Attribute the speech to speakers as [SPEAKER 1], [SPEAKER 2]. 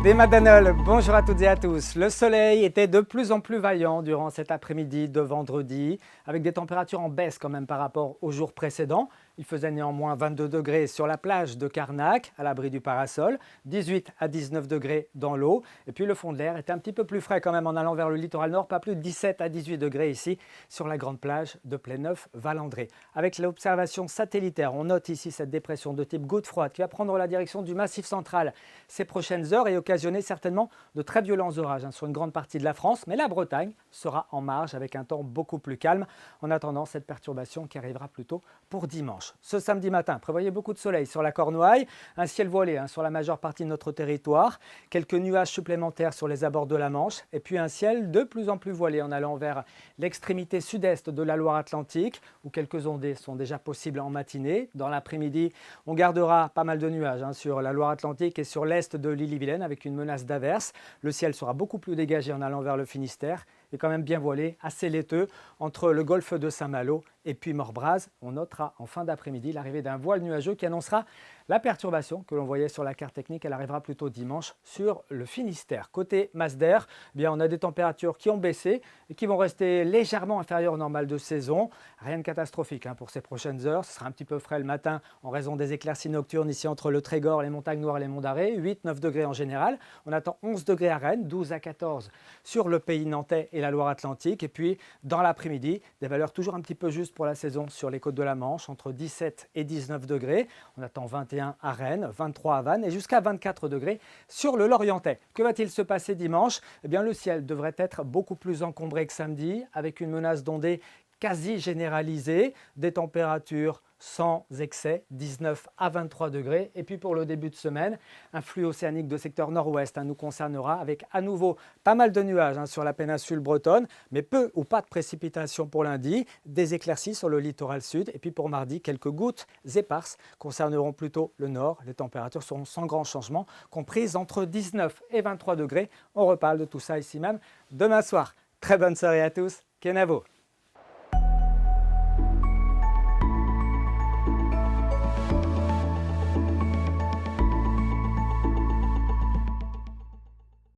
[SPEAKER 1] Des Madanol, bonjour à toutes et à tous. Le soleil était de plus en plus vaillant durant cet après-midi de vendredi, avec des températures en baisse quand même par rapport aux jours précédents. Il faisait néanmoins 22 degrés sur la plage de Carnac, à l'abri du parasol, 18 à 19 degrés dans l'eau. Et puis le fond de l'air était un petit peu plus frais quand même en allant vers le littoral nord, pas plus de 17 à 18 degrés ici sur la grande plage de Pléneuf-Valandré. Avec l'observation satellitaire, on note ici cette dépression de type goutte froide qui va prendre la direction du Massif central ces prochaines heures et occasionner certainement de très violents orages sur une grande partie de la France. Mais la Bretagne sera en marge avec un temps beaucoup plus calme en attendant cette perturbation qui arrivera plutôt pour dimanche. Ce samedi matin, prévoyez beaucoup de soleil sur la Cornouaille, un ciel voilé sur la majeure partie de notre territoire, quelques nuages supplémentaires sur les abords de la Manche et puis un ciel de plus en plus voilé en allant vers l'extrémité sud-est de la Loire-Atlantique où quelques ondées sont déjà possibles en matinée. Dans l'après-midi, on gardera pas mal de nuages sur la Loire-Atlantique et sur l'est de l'Ille-et-Vilaine avec une menace d'averse. Le ciel sera beaucoup plus dégagé en allant vers le Finistère et quand même bien voilé, assez laiteux entre le golfe de Saint-Malo et puis Morbraz. On notera en fin d'après-midi l'arrivée d'un voile nuageux qui annoncera la perturbation que l'on voyait sur la carte technique. Elle arrivera plutôt dimanche sur le Finistère. Côté masse d'air, on a des températures qui ont baissé et qui vont rester légèrement inférieures au normal de saison. Rien de catastrophique pour ces prochaines heures. Ce sera un petit peu frais le matin en raison des éclaircies nocturnes ici entre le Trégor, les montagnes noires et les monts d'Arrée. 8-9 degrés en général. On attend 11 degrés à Rennes, 12 à 14 sur le pays nantais et la Loire-Atlantique. Et puis dans l'après-midi, des valeurs toujours un petit peu justes pour la saison sur les côtes de la Manche, entre 17 et 19 degrés. On attend 21 à Rennes, 23 à Vannes et jusqu'à 24 degrés sur le Lorientais. Que va-t-il se passer dimanche ? Le ciel devrait être beaucoup plus encombré que samedi, avec une menace d'ondées quasi généralisée, des températures sans excès, 19 à 23 degrés. Et puis pour le début de semaine, un flux océanique de secteur nord-ouest nous concernera avec à nouveau pas mal de nuages sur la péninsule bretonne, mais peu ou pas de précipitations pour lundi, des éclaircies sur le littoral sud. Et puis pour mardi, quelques gouttes éparses concerneront plutôt le nord. Les températures seront sans grand changement, comprises entre 19 et 23 degrés. On reparle de tout ça ici même demain soir. Très bonne soirée à tous. Kenavo.